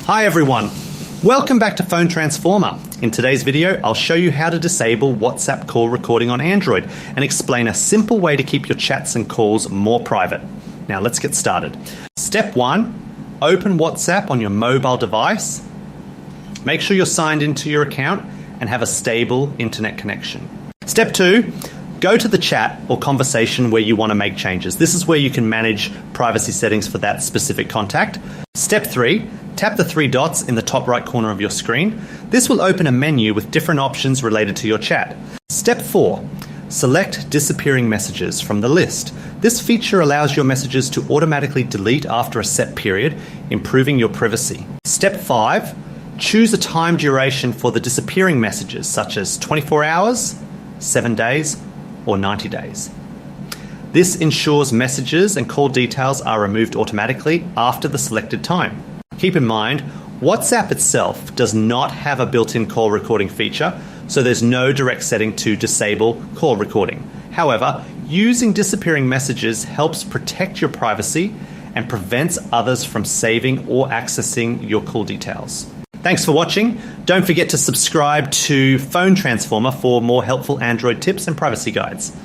Hi everyone, welcome back to Phone Transformer. In today's video, I'll show you how to disable WhatsApp call recording on Android and explain a simple way to keep your chats and calls more private. Now let's get started. Step 1, open WhatsApp on your mobile device. Make sure you're signed into your account and have a stable internet connection. Step 2, go to the chat or conversation where you want to make changes. This is where you can manage privacy settings for that specific contact. Step 3, tap the 3 dots in the top right corner of your screen. This will open a menu with different options related to your chat. Step 4, select disappearing messages from the list. This feature allows your messages to automatically delete after a set period, improving your privacy. Step 5, choose a time duration for the disappearing messages, such as 24 hours, 7 days, or 90 days. This ensures messages and call details are removed automatically after the selected time. Keep in mind, WhatsApp itself does not have a built-in call recording feature, so there's no direct setting to disable call recording. However, using disappearing messages helps protect your privacy and prevents others from saving or accessing your call details. Thanks for watching. Don't forget to subscribe to Phone Transformer for more helpful Android tips and privacy guides.